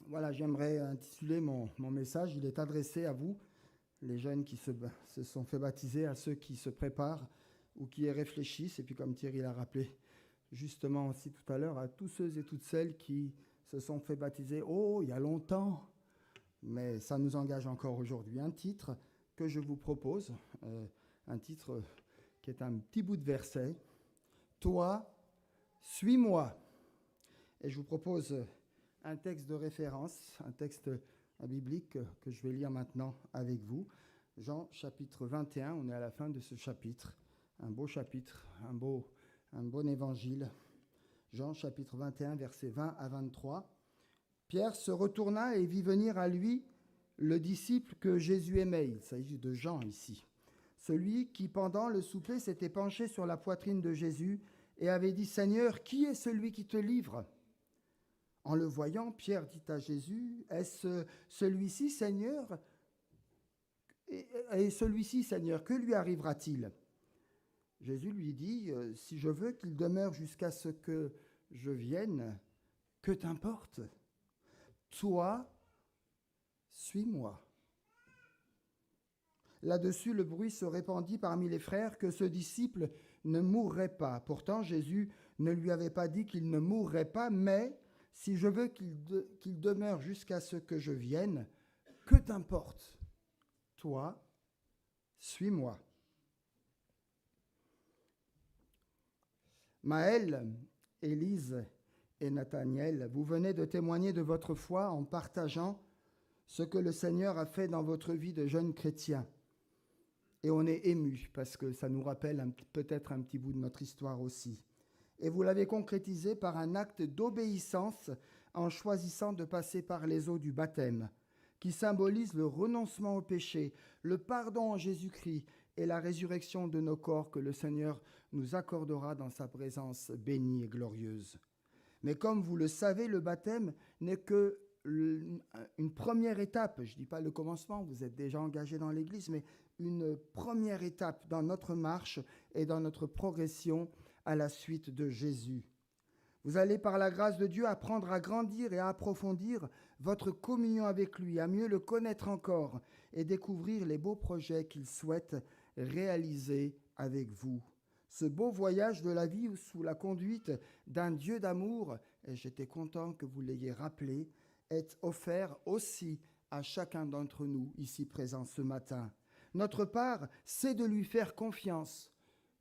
Voilà, j'aimerais intituler mon message. Il est adressé à vous, les jeunes qui se sont fait baptiser, à ceux qui se préparent ou qui y réfléchissent. Et puis comme Thierry l'a rappelé justement aussi tout à l'heure, à tous ceux et toutes celles qui se sont fait baptiser, il y a longtemps, mais ça nous engage encore aujourd'hui. Un titre que je vous propose, un titre qui est un petit bout de verset. Toi, suis-moi. Et je vous propose un texte de référence, un texte biblique que je vais lire maintenant avec vous. Jean chapitre 21, on est à la fin de ce chapitre. Un beau chapitre, un bon évangile. Jean chapitre 21, versets 20 à 23. Pierre se retourna et vit venir à lui le disciple que Jésus aimait. Il s'agit de Jean ici. Celui qui, pendant le souper, s'était penché sur la poitrine de Jésus et avait dit « Seigneur, qui est celui qui te livre ?» En le voyant, Pierre dit à Jésus, « Est-ce celui-ci, Seigneur ? Et celui-ci, Seigneur, que lui arrivera-t-il » Jésus lui dit, « Si je veux qu'il demeure jusqu'à ce que je vienne, que t'importe ? Toi, suis-moi. » Là-dessus, le bruit se répandit parmi les frères que ce disciple ne mourrait pas. Pourtant, Jésus ne lui avait pas dit qu'il ne mourrait pas, mais si je veux qu'il demeure jusqu'à ce que je vienne, que t'importe ? Toi, suis-moi. Maël, Élise et Nathaniel, vous venez de témoigner de votre foi en partageant ce que le Seigneur a fait dans votre vie de jeunes chrétiens. Et on est ému parce que ça nous rappelle peut-être un petit bout de notre histoire aussi. Et vous l'avez concrétisé par un acte d'obéissance en choisissant de passer par les eaux du baptême, qui symbolise le renoncement au péché, le pardon en Jésus-Christ et la résurrection de nos corps que le Seigneur nous accordera dans sa présence bénie et glorieuse. Mais comme vous le savez, le baptême n'est que une première étape. Je ne dis pas le commencement, vous êtes déjà engagé dans l'Église, mais une première étape dans notre marche et dans notre progression à la suite de Jésus. Vous allez par la grâce de Dieu apprendre à grandir et à approfondir votre communion avec lui, à mieux le connaître encore et découvrir les beaux projets qu'il souhaite réaliser avec vous. Ce beau voyage de la vie sous la conduite d'un Dieu d'amour, et j'étais content que vous l'ayez rappelé, est offert aussi à chacun d'entre nous ici présents ce matin. Notre part, c'est de lui faire confiance,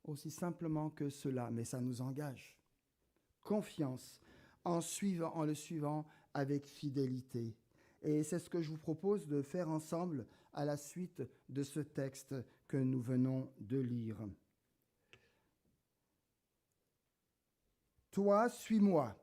aussi simplement que cela, mais ça nous engage. Confiance, en le suivant avec fidélité. Et c'est ce que je vous propose de faire ensemble à la suite de ce texte que nous venons de lire. Toi, suis-moi.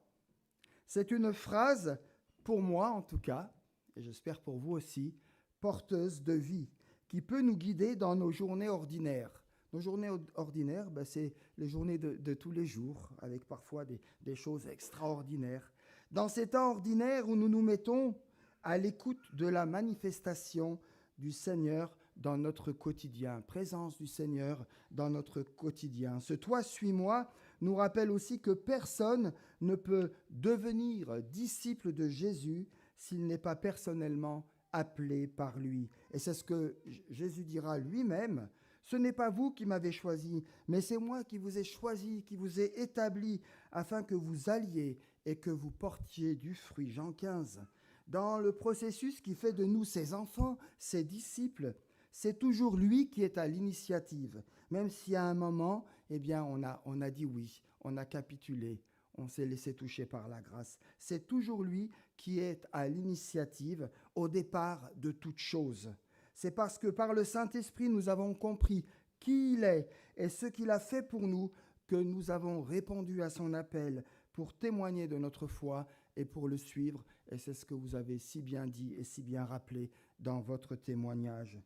C'est une phrase, pour moi en tout cas, et j'espère pour vous aussi, porteuse de vie, qui peut nous guider dans nos journées ordinaires. Nos journées ordinaires, c'est les journées de tous les jours, avec parfois des choses extraordinaires. Dans ces temps ordinaires où nous nous mettons à l'écoute de la manifestation du Seigneur dans notre quotidien, présence du Seigneur dans notre quotidien. Ce « toi, suis-moi » nous rappelle aussi que personne ne peut devenir disciple de Jésus s'il n'est pas personnellement appelé par lui. Et c'est ce que Jésus dira lui-même. Ce n'est pas vous qui m'avez choisi, mais c'est moi qui vous ai choisi, qui vous ai établi, afin que vous alliez et que vous portiez du fruit. Jean 15. Dans le processus qui fait de nous ses enfants, ses disciples, c'est toujours lui qui est à l'initiative. Même si à un moment, on a dit oui, on a capitulé, on s'est laissé toucher par la grâce. C'est toujours lui qui est à l'initiative au départ de toute chose. C'est parce que par le Saint-Esprit, nous avons compris qui il est et ce qu'il a fait pour nous que nous avons répondu à son appel pour témoigner de notre foi et pour le suivre. Et c'est ce que vous avez si bien dit et si bien rappelé dans votre témoignage.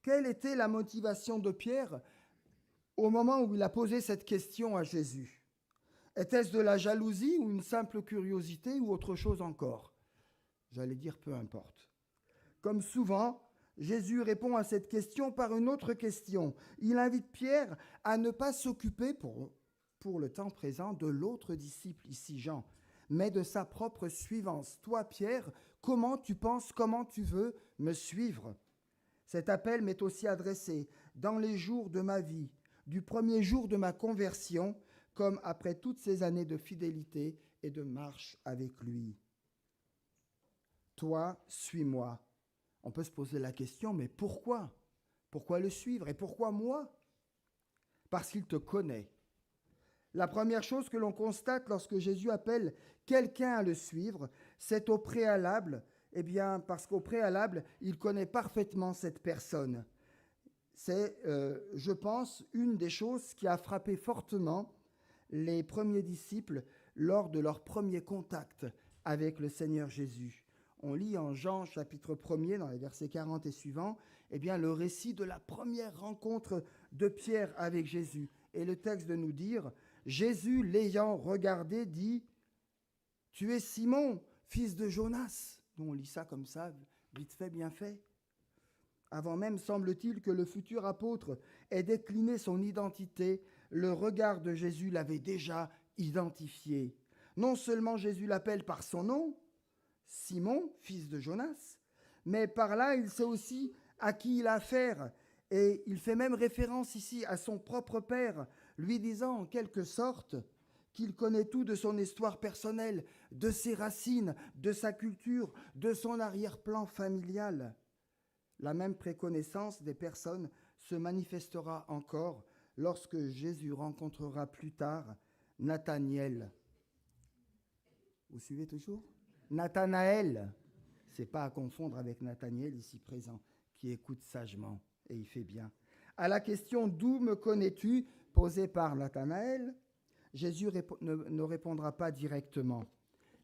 Quelle était la motivation de Pierre au moment où il a posé cette question à Jésus ? Était-ce de la jalousie ou une simple curiosité ou autre chose encore ? J'allais dire peu importe. Comme souvent, Jésus répond à cette question par une autre question. Il invite Pierre à ne pas s'occuper pour le temps présent de l'autre disciple, ici Jean, mais de sa propre suivance. Toi, Pierre, comment tu penses, comment tu veux me suivre? Cet appel m'est aussi adressé dans les jours de ma vie, du premier jour de ma conversion, comme après toutes ces années de fidélité et de marche avec lui. Toi, suis-moi. On peut se poser la question, mais pourquoi? Pourquoi le suivre? Et pourquoi moi? Parce qu'il te connaît. La première chose que l'on constate lorsque Jésus appelle quelqu'un à le suivre, c'est au préalable, parce qu'au préalable, il connaît parfaitement cette personne. C'est, je pense, une des choses qui a frappé fortement les premiers disciples lors de leur premier contact avec le Seigneur Jésus. On lit en Jean chapitre 1er, dans les versets 40 et suivants, le récit de la première rencontre de Pierre avec Jésus. Et le texte de nous dire, Jésus, l'ayant regardé, dit, « Tu es Simon, fils de Jonas. » On lit ça comme ça, vite fait, bien fait. Avant même, semble-t-il, que le futur apôtre ait décliné son identité, le regard de Jésus l'avait déjà identifié. Non seulement Jésus l'appelle par son nom, Simon, fils de Jonas, mais par là, il sait aussi à qui il a affaire. Et il fait même référence ici à son propre père, lui disant en quelque sorte qu'il connaît tout de son histoire personnelle, de ses racines, de sa culture, de son arrière-plan familial. La même préconnaissance des personnes se manifestera encore lorsque Jésus rencontrera plus tard Nathanaël. Vous suivez toujours? Nathanaël, c'est pas à confondre avec Nathanaël ici présent, qui écoute sagement, et il fait bien. À la question « D'où me connais-tu » posée par Nathanaël, Jésus ne répondra pas directement.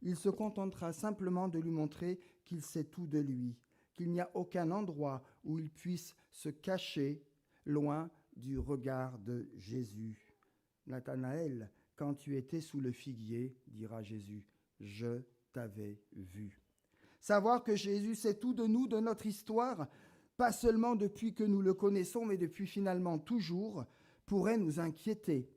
Il se contentera simplement de lui montrer qu'il sait tout de lui, qu'il n'y a aucun endroit où il puisse se cacher loin du regard de Jésus. Nathanaël, quand tu étais sous le figuier, dira Jésus, je t'avais vu. Savoir que Jésus sait tout de nous, de notre histoire, pas seulement depuis que nous le connaissons, mais depuis finalement toujours, pourrait nous inquiéter.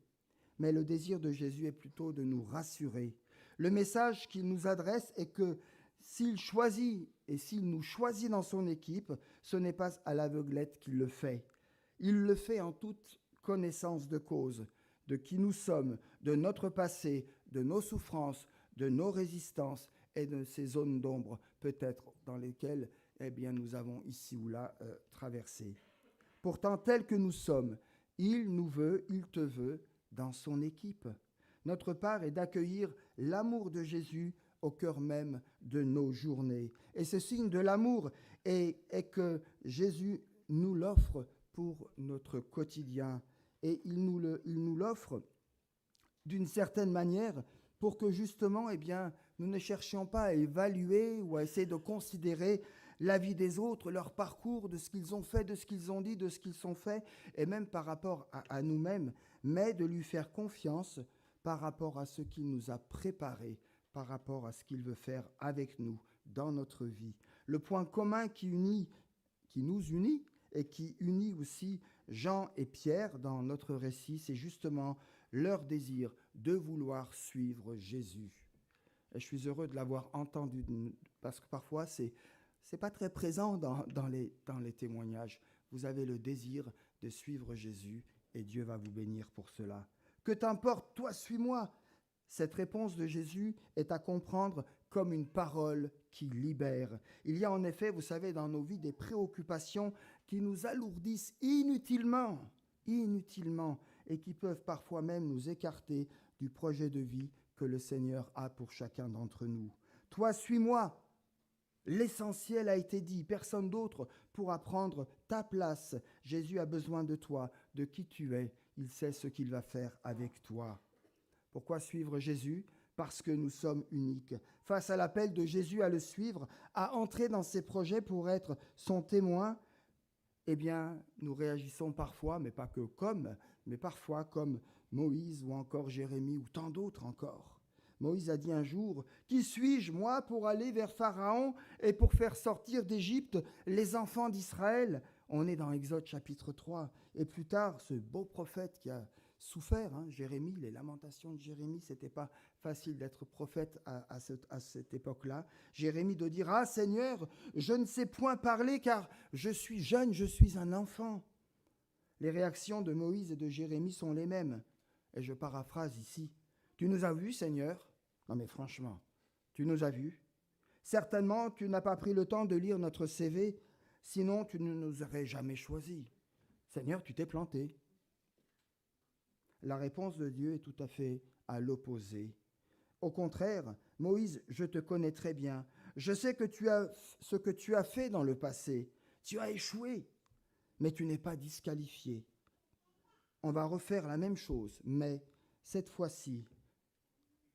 Mais le désir de Jésus est plutôt de nous rassurer. Le message qu'il nous adresse est que s'il choisit et s'il nous choisit dans son équipe, ce n'est pas à l'aveuglette qu'il le fait. Il le fait en toute connaissance de cause, de qui nous sommes, de notre passé, de nos souffrances, de nos résistances et de ces zones d'ombre peut-être dans lesquelles nous avons ici ou là traversé. Pourtant, tel que nous sommes, il nous veut, il te veut dans son équipe. Notre part est d'accueillir l'amour de Jésus au cœur même de nos journées. Et ce signe de l'amour est que Jésus nous l'offre pour notre quotidien. Et il nous l'offre d'une certaine manière pour que justement, nous ne cherchions pas à évaluer ou à essayer de considérer la vie des autres, leur parcours, de ce qu'ils ont fait, de ce qu'ils ont dit, de ce qu'ils sont faits, et même par rapport à nous-mêmes, mais de lui faire confiance par rapport à ce qu'il nous a préparé, par rapport à ce qu'il veut faire avec nous dans notre vie. Le point commun qui nous unit et qui unit aussi Jean et Pierre dans notre récit, c'est justement leur désir de vouloir suivre Jésus. Et je suis heureux de l'avoir entendu, parce que parfois c'est pas très présent dans les témoignages. Vous avez le désir de suivre Jésus et Dieu va vous bénir pour cela. Que t'importe, toi, suis-moi. Cette réponse de Jésus est à comprendre comme une parole qui libère. Il y a en effet, vous savez, dans nos vies des préoccupations qui nous alourdissent inutilement, et qui peuvent parfois même nous écarter du projet de vie que le Seigneur a pour chacun d'entre nous. Toi, suis-moi. L'essentiel a été dit, personne d'autre pourra prendre ta place. Jésus a besoin de toi, de qui tu es. Il sait ce qu'il va faire avec toi. Pourquoi suivre Jésus? Parce que nous sommes uniques. Face à l'appel de Jésus à le suivre, à entrer dans ses projets pour être son témoin, nous réagissons parfois, mais pas que mais parfois comme Moïse ou encore Jérémie ou tant d'autres encore. Moïse a dit un jour, « Qui suis-je, moi, pour aller vers Pharaon et pour faire sortir d'Égypte les enfants d'Israël ?» On est dans Exode chapitre 3. Et plus tard, ce beau prophète qui a souffert. Jérémie, les lamentations de Jérémie, c'était pas facile d'être prophète à cette époque-là. Jérémie de dire « Ah Seigneur, je ne sais point parler car je suis jeune, je suis un enfant ». Les réactions de Moïse et de Jérémie sont les mêmes. Et je paraphrase ici. « Tu nous as vus, Seigneur ?» Non mais franchement, tu nous as vus. Certainement, tu n'as pas pris le temps de lire notre CV, sinon tu ne nous aurais jamais choisis. Seigneur, tu t'es planté. La réponse de Dieu est tout à fait à l'opposé. Au contraire, Moïse, je te connais très bien. Je sais que ce que tu as fait dans le passé. Tu as échoué, mais tu n'es pas disqualifié. On va refaire la même chose, mais cette fois-ci,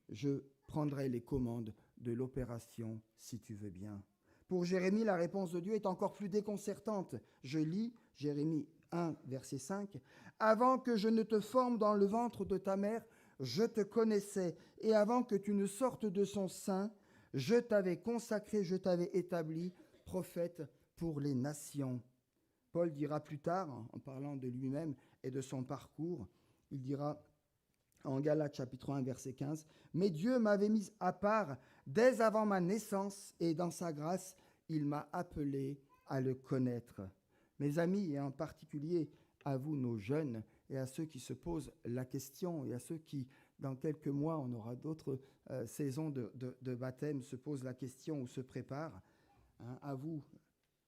je prendrai les commandes de l'opération, si tu veux bien. Pour Jérémie, la réponse de Dieu est encore plus déconcertante. Je lis Jérémie 1, verset 5. « Avant que je ne te forme dans le ventre de ta mère, je te connaissais, et avant que tu ne sortes de son sein, je t'avais consacré, je t'avais établi prophète pour les nations. » Paul dira plus tard, en parlant de lui-même et de son parcours, il dira en Galates chapitre 1, verset 15, « Mais Dieu m'avait mis à part dès avant ma naissance, et dans sa grâce, il m'a appelé à le connaître. » Mes amis, et en particulier à vous, nos jeunes, et à ceux qui se posent la question, et à ceux qui, dans quelques mois, on aura d'autres saisons de baptême, se posent la question ou se préparent, à vous,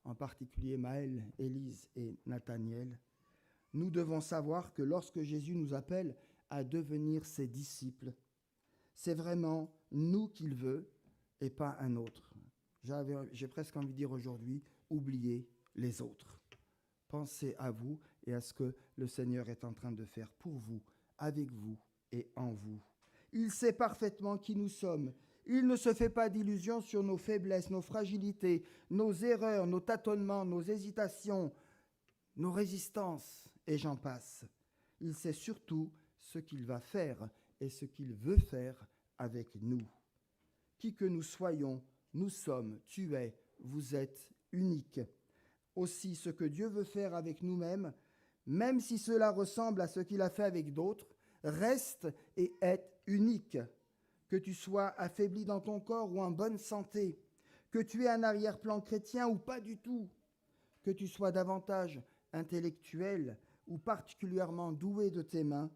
en particulier Maël, Élise et Nathaniel, nous devons savoir que lorsque Jésus nous appelle à devenir ses disciples, c'est vraiment nous qu'il veut et pas un autre. J'ai presque envie de dire aujourd'hui, oubliez les autres. Pensez à vous et à ce que le Seigneur est en train de faire pour vous, avec vous et en vous. Il sait parfaitement qui nous sommes. Il ne se fait pas d'illusions sur nos faiblesses, nos fragilités, nos erreurs, nos tâtonnements, nos hésitations, nos résistances, et j'en passe. Il sait surtout ce qu'il va faire et ce qu'il veut faire avec nous. Qui que nous soyons, nous sommes, tu es, vous êtes uniques. Aussi, ce que Dieu veut faire avec nous-mêmes, même si cela ressemble à ce qu'il a fait avec d'autres, reste et est unique. Que tu sois affaibli dans ton corps ou en bonne santé, que tu aies un arrière-plan chrétien ou pas du tout, que tu sois davantage intellectuel ou particulièrement doué de tes mains,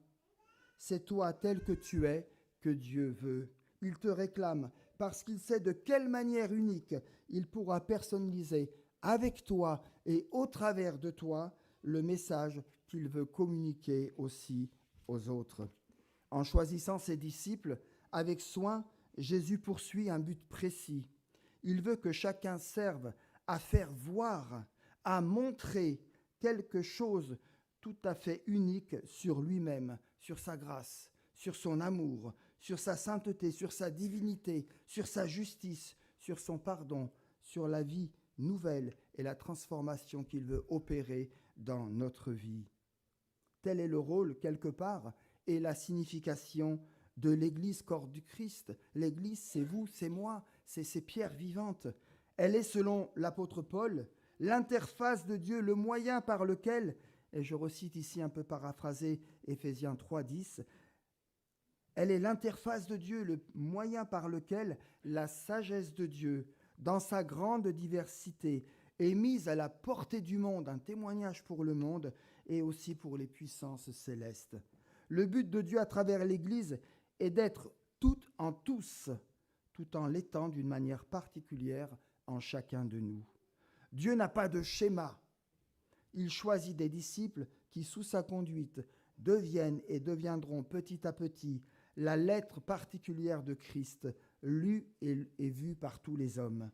c'est toi tel que tu es que Dieu veut. Il te réclame parce qu'il sait de quelle manière unique il pourra personnaliser avec toi et au travers de toi le message qu'il veut communiquer aussi aux autres. En choisissant ses disciples, avec soin, Jésus poursuit un but précis. Il veut que chacun serve à faire voir, à montrer quelque chose tout à fait unique sur lui-même, sur sa grâce, sur son amour, sur sa sainteté, sur sa divinité, sur sa justice, sur son pardon, sur la vie nouvelle et la transformation qu'il veut opérer dans notre vie. Tel est le rôle, quelque part, et la signification de l'Église corps du Christ. L'Église, c'est vous, c'est moi, c'est ces pierres vivantes. Elle est, selon l'apôtre Paul, l'interface de Dieu, le moyen par lequel, et je recite ici un peu paraphrasé Éphésiens 3:10, elle est l'interface de Dieu, le moyen par lequel la sagesse de Dieu, dans sa grande diversité, est mise à la portée du monde, un témoignage pour le monde et aussi pour les puissances célestes. Le but de Dieu à travers l'Église est d'être tout en tous, tout en l'étant d'une manière particulière en chacun de nous. Dieu n'a pas de schéma. Il choisit des disciples qui, sous sa conduite, deviennent et deviendront petit à petit la lettre particulière de Christ, lue et vue par tous les hommes.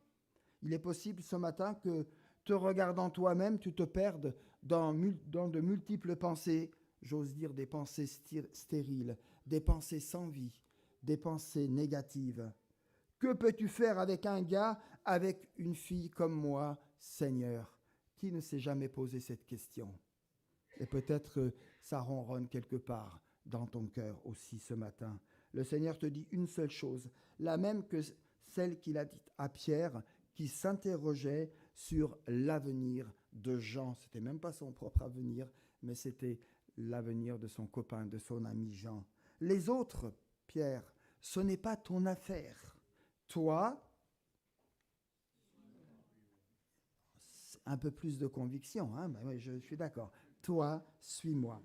Il est possible ce matin que, te regardant toi-même, tu te perdes dans de multiples pensées, j'ose dire des pensées stériles, des pensées sans vie, des pensées négatives. Que peux-tu faire avec un gars, avec une fille comme moi, Seigneur? Qui ne s'est jamais posé cette question? Et peut-être que ça ronronne quelque part dans ton cœur aussi ce matin. Le Seigneur te dit une seule chose, la même que celle qu'il a dite à Pierre, qui s'interrogeait sur l'avenir de Jean. C'était même pas son propre avenir, mais c'était l'avenir de son copain, de son ami Jean. Les autres, Pierre, ce n'est pas ton affaire. Toi, un peu plus de conviction, hein? Ben oui, je suis d'accord. Toi, suis-moi.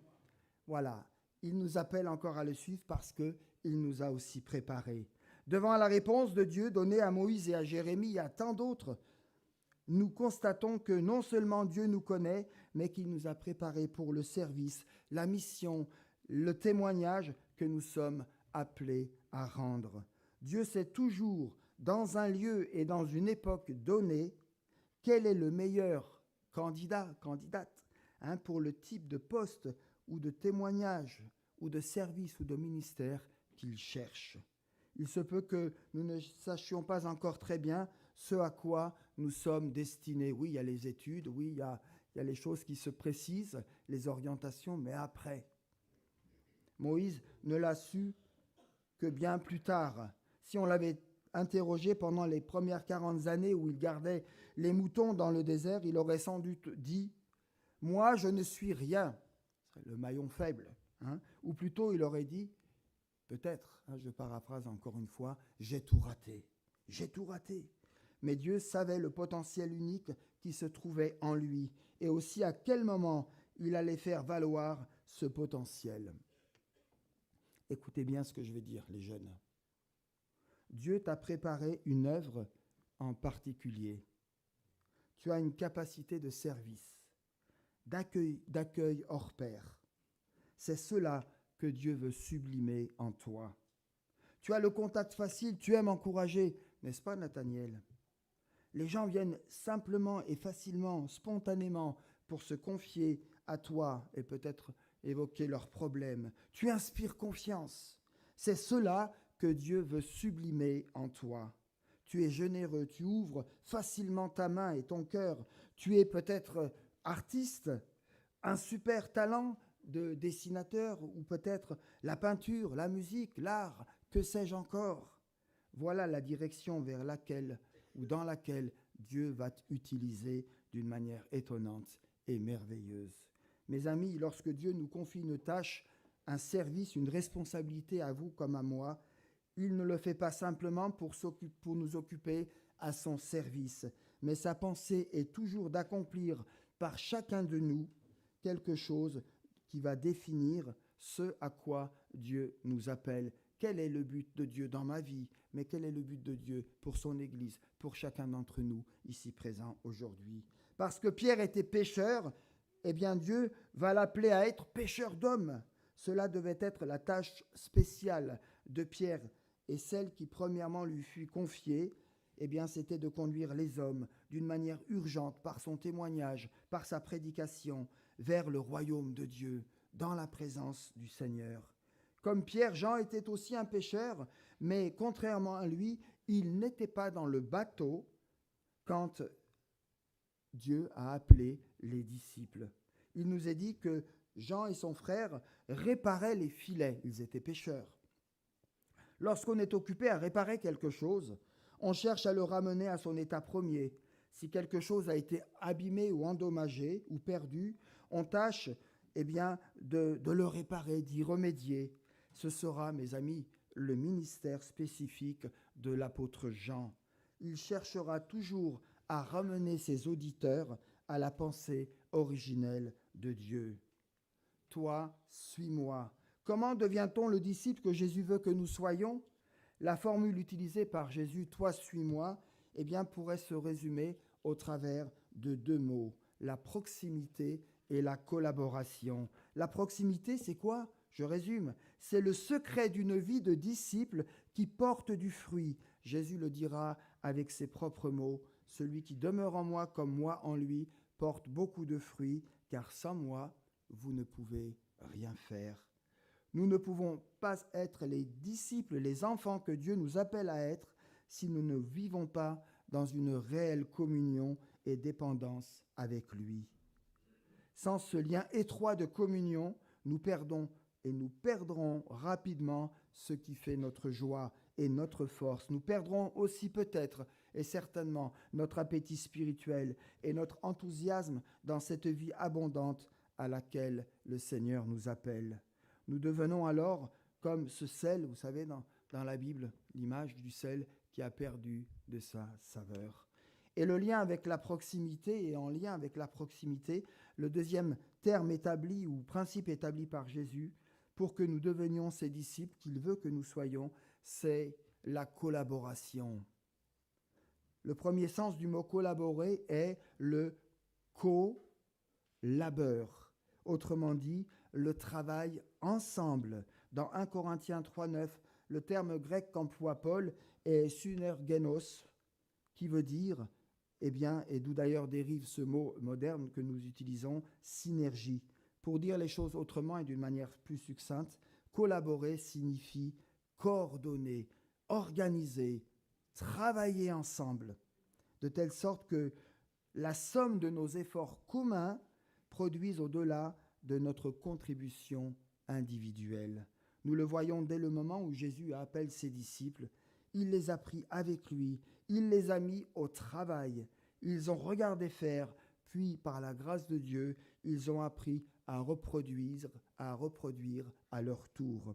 Voilà. Il nous appelle encore à le suivre parce qu'il nous a aussi préparés. Devant la réponse de Dieu donnée à Moïse et à Jérémie et à tant d'autres, nous constatons que non seulement Dieu nous connaît, mais qu'il nous a préparés pour le service, la mission, le témoignage que nous sommes appelés à rendre. Dieu sait toujours, dans un lieu et dans une époque donnée, quel est le meilleur candidate, pour le type de poste ou de témoignage ou de service ou de ministère qu'il cherche. Il se peut que nous ne sachions pas encore très bien ce à quoi nous sommes destinés. Oui, il y a les études, oui, il y a les choses qui se précisent, les orientations, mais après. Moïse ne l'a su que bien plus tard. Si on l'avait interrogé pendant les premières 40 années où il gardait les moutons dans le désert, il aurait sans doute dit « Moi, je ne suis rien », le maillon faible. Ou plutôt, il aurait dit, peut-être, je paraphrase encore une fois, « J'ai tout raté, j'ai tout raté ». Mais Dieu savait le potentiel unique qui se trouvait en lui et aussi à quel moment il allait faire valoir ce potentiel. Écoutez bien ce que je vais dire, les jeunes. Dieu t'a préparé une œuvre en particulier. Tu as une capacité de service, d'accueil hors pair. C'est cela que Dieu veut sublimer en toi. Tu as le contact facile, tu aimes encourager, n'est-ce pas, Nathaniel? Les gens viennent simplement et facilement, spontanément, pour se confier à toi et peut-être évoquer leurs problèmes. Tu inspires confiance. C'est cela que Dieu veut sublimer en toi. Tu es généreux, tu ouvres facilement ta main et ton cœur. Tu es peut-être artiste, un super talent de dessinateur ou peut-être la peinture, la musique, l'art, que sais-je encore. Voilà la direction vers laquelle ou dans laquelle Dieu va t'utiliser d'une manière étonnante et merveilleuse. Mes amis, lorsque Dieu nous confie une tâche, un service, une responsabilité à vous comme à moi, il ne le fait pas simplement pour nous occuper à son service, mais sa pensée est toujours d'accomplir par chacun de nous quelque chose qui va définir ce à quoi Dieu nous appelle. Quel est le but de Dieu dans ma vie, mais quel est le but de Dieu pour son Église, pour chacun d'entre nous ici présents aujourd'hui? Parce que Pierre était pécheur, eh bien Dieu va l'appeler à être pécheur d'hommes. Cela devait être la tâche spéciale de Pierre et celle qui premièrement lui fut confiée, eh bien c'était de conduire les hommes d'une manière urgente par son témoignage, par sa prédication, vers le royaume de Dieu, dans la présence du Seigneur. Comme Pierre, Jean était aussi un pécheur, mais contrairement à lui, il n'était pas dans le bateau quand Dieu a appelé les disciples. Il nous est dit que Jean et son frère réparaient les filets, ils étaient pêcheurs. Lorsqu'on est occupé à réparer quelque chose, on cherche à le ramener à son état premier. Si quelque chose a été abîmé ou endommagé ou perdu, on tâche de le réparer, d'y remédier. Ce sera, mes amis, le ministère spécifique de l'apôtre Jean. Il cherchera toujours à ramener ses auditeurs à la pensée originelle de Dieu. Toi, suis-moi. Comment devient-on le disciple que Jésus veut que nous soyons? La formule utilisée par Jésus, toi, suis-moi, pourrait se résumer au travers de deux mots, la proximité et la collaboration. La proximité, c'est quoi? Je résume, c'est le secret d'une vie de disciple qui porte du fruit. Jésus le dira avec ses propres mots, celui qui demeure en moi comme moi en lui porte beaucoup de fruits, car sans moi, vous ne pouvez rien faire. Nous ne pouvons pas être les disciples, les enfants que Dieu nous appelle à être si nous ne vivons pas dans une réelle communion et dépendance avec lui. Sans ce lien étroit de communion, nous perdons et nous perdrons rapidement ce qui fait notre joie et notre force. Nous perdrons aussi peut-être et certainement notre appétit spirituel et notre enthousiasme dans cette vie abondante à laquelle le Seigneur nous appelle. Nous devenons alors comme ce sel, vous savez, dans la Bible, l'image du sel qui a perdu de sa saveur. Et le lien avec la proximité, et en lien avec la proximité, le deuxième terme établi ou principe établi par Jésus pour que nous devenions ses disciples, qu'il veut que nous soyons, c'est la collaboration. Le premier sens du mot collaborer est le co-labeur. Autrement dit, le travail ensemble. Dans 1 Corinthiens 3,9, le terme grec qu'emploie Paul est synergenos, qui veut dire, et d'où d'ailleurs dérive ce mot moderne que nous utilisons, synergie. Pour dire les choses autrement et d'une manière plus succincte, collaborer signifie coordonner, organiser, travailler ensemble, de telle sorte que la somme de nos efforts communs produise au-delà de notre contribution individuelle. Nous le voyons dès le moment où Jésus appelle ses disciples. Il les a pris avec lui, il les a mis au travail. Ils ont regardé faire, puis par la grâce de Dieu, ils ont appris à reproduire à leur tour.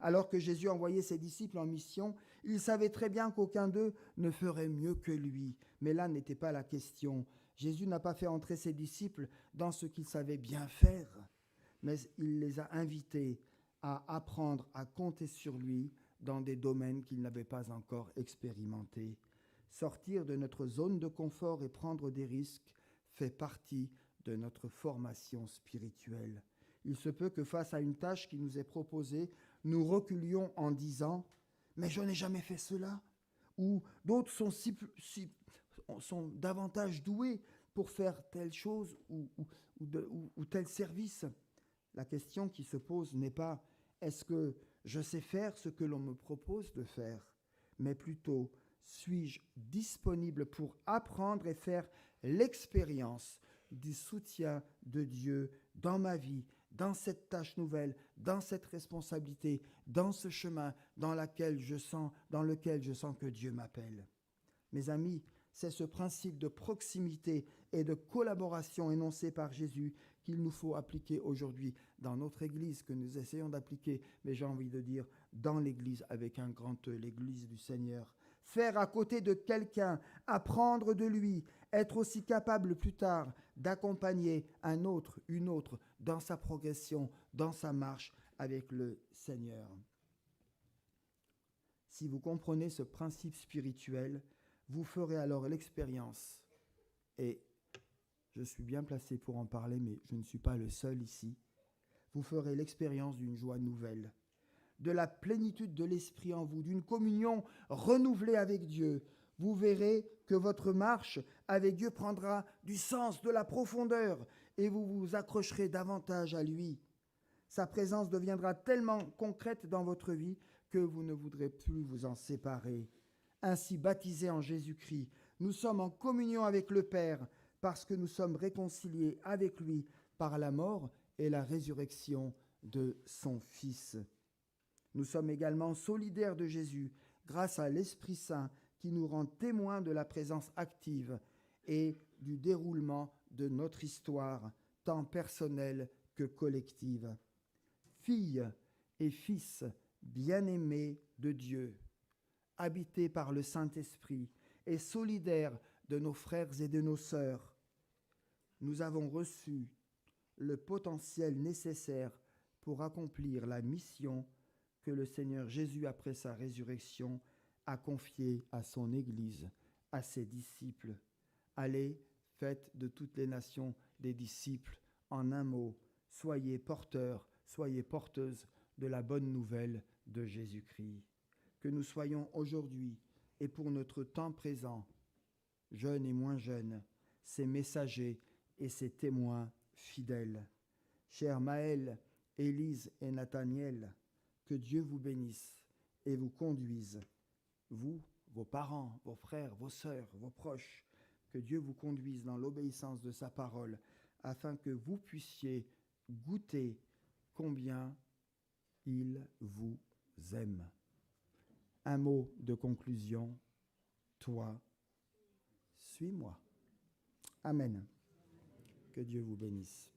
Alors que Jésus envoyait ses disciples en mission, il savait très bien qu'aucun d'eux ne ferait mieux que lui. Mais là n'était pas la question. Jésus n'a pas fait entrer ses disciples dans ce qu'ils savaient bien faire, mais il les a invités à apprendre à compter sur lui dans des domaines qu'ils n'avaient pas encore expérimentés. Sortir de notre zone de confort et prendre des risques fait partie de notre formation spirituelle. Il se peut que face à une tâche qui nous est proposée, nous reculions en disant « Mais je n'ai jamais fait cela » ou « D'autres sont davantage doués pour faire telle chose ou tel service. » La question qui se pose n'est pas « Est-ce que je sais faire ce que l'on me propose de faire ?» mais plutôt « Suis-je disponible pour apprendre et faire l'expérience du soutien de Dieu dans ma vie, dans cette tâche nouvelle, dans cette responsabilité, dans ce chemin dans lequel je sens que Dieu m'appelle. » Mes amis, c'est ce principe de proximité et de collaboration énoncé par Jésus qu'il nous faut appliquer aujourd'hui dans notre Église, que nous essayons d'appliquer, mais j'ai envie de dire dans l'Église avec un grand E, l'Église du Seigneur. Faire à côté de quelqu'un, apprendre de lui, être aussi capable plus tard d'accompagner un autre, une autre, dans sa progression, dans sa marche avec le Seigneur. Si vous comprenez ce principe spirituel, vous ferez alors l'expérience, et je suis bien placé pour en parler, mais je ne suis pas le seul ici, vous ferez l'expérience d'une joie nouvelle, de la plénitude de l'Esprit en vous, d'une communion renouvelée avec Dieu. Vous verrez que votre marche avec Dieu prendra du sens, de la profondeur, et vous vous accrocherez davantage à lui. Sa présence deviendra tellement concrète dans votre vie que vous ne voudrez plus vous en séparer. Ainsi baptisés en Jésus-Christ, nous sommes en communion avec le Père parce que nous sommes réconciliés avec lui par la mort et la résurrection de son Fils. Nous sommes également solidaires de Jésus grâce à l'Esprit Saint qui nous rend témoins de la présence active et du déroulement de notre histoire, tant personnelle que collective. Filles et fils bien-aimés de Dieu, habités par le Saint-Esprit et solidaires de nos frères et de nos sœurs, nous avons reçu le potentiel nécessaire pour accomplir la mission que le Seigneur Jésus, après sa résurrection, a confiée à son Église, à ses disciples. Allez, faites de toutes les nations des disciples. En un mot, soyez porteurs, soyez porteuses de la bonne nouvelle de Jésus-Christ. Que nous soyons aujourd'hui et pour notre temps présent, jeunes et moins jeunes, ces messagers et ces témoins fidèles. Chers Maël, Élise et Nathaniel, que Dieu vous bénisse et vous conduise, vous, vos parents, vos frères, vos sœurs, vos proches, que Dieu vous conduise dans l'obéissance de sa parole, afin que vous puissiez goûter combien il vous aime. Un mot de conclusion, toi, suis-moi. Amen. Que Dieu vous bénisse.